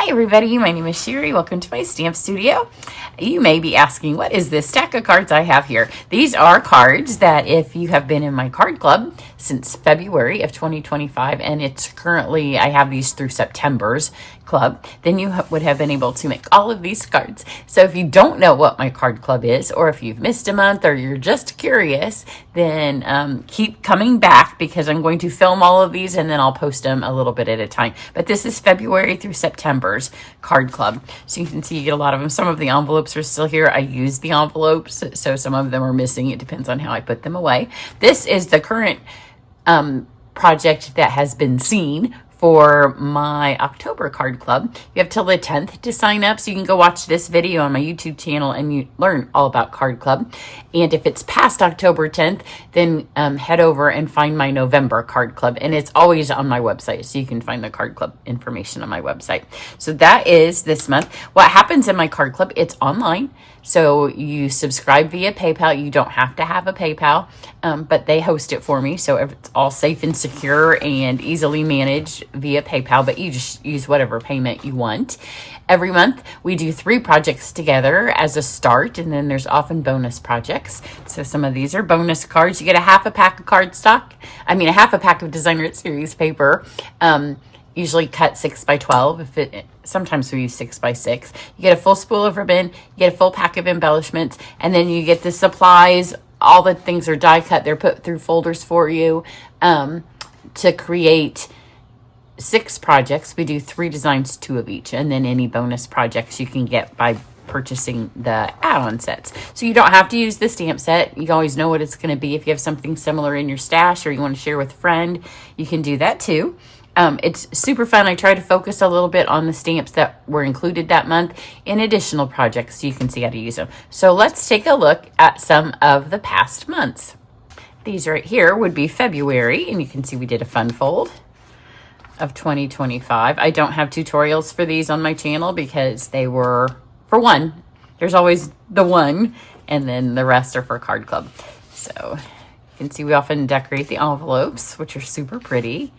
Hi everybody, my name is Sherry. Welcome to my stamp studio. You may be asking, what is this stack of cards I have here? These are cards that if you have been in my card club since February of 2025, and it's currently, I have these through September's club, then you would have been able to make all of these cards. So if you don't know what my card club is, or if you've missed a month, or you're just curious, then keep coming back because I'm going to film all of these and then I'll post them a little bit at a time. But this is February through September's card club. So you can see you get a lot of them. Some of the envelopes are still here. I use the envelopes, so some of them are missing. It depends on how I put them away. This is the current project that has been seen for my October card club. You have till the 10th to sign up, so you can go watch this video on my YouTube channel and you learn all about card club. And if it's past October 10th, then head over and find my November card club, and it's always on my website, so you can find the card club information on my website. So that is this month. What happens in my card club, it's online. So you subscribe via PayPal. You don't have to have a PayPal, but they host it for me. So it's all safe and secure and easily managed via PayPal, but you just use whatever payment you want. Every month we do 3 projects together as a start, and then there's often bonus projects. So some of these are bonus cards. You get a half a pack of cardstock. I mean, a half a pack of Designer It Series paper, usually cut 6x12. Sometimes we use 6x6. You get a full spool of ribbon, you get a full pack of embellishments, and then you get the supplies. All the things are die cut. They're put through folders for you to create 6 projects. We do 3 designs, 2 of each, and then any bonus projects you can get by purchasing the add-on sets. So you don't have to use the stamp set. You always know what it's going to be. If you have something similar in your stash or you want to share with a friend, you can do that too. It's super fun. I try to focus a little bit on the stamps that were included that month in additional projects so you can see how to use them. So let's take a look at some of the past months. These right here would be February, and you can see we did a fun fold of 2025. I don't have tutorials for these on my channel because they were for one. There's always the one, and then the rest are for card club. So you can see we often decorate the envelopes, which are super pretty.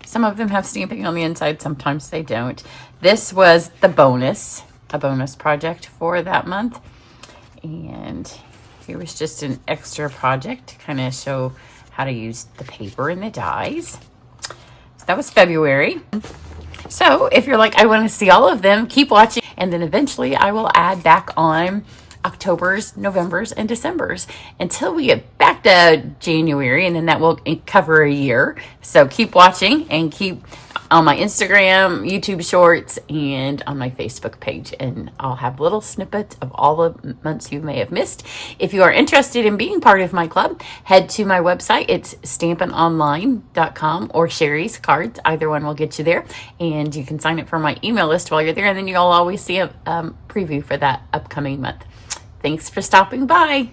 Some of them have stamping on the inside, sometimes they don't. This was the bonus, a bonus project for that month. And here was just an extra project to kind of show how to use the paper and the dies. So that was February. So if you're like, I want to see all of them, keep watching. And then eventually I will add back on October's, November's, and December's until we get back to January, and then that will cover a year. So keep watching and keep on my Instagram, YouTube shorts, and on my Facebook page, and I'll have little snippets of all the months you may have missed. If you are interested in being part of my club, head to my website. It's stampinonline.com or Sherry's Cards. Either one will get you there, and you can sign up for my email list while you're there, and then you'll always see a preview for that upcoming month. Thanks for stopping by.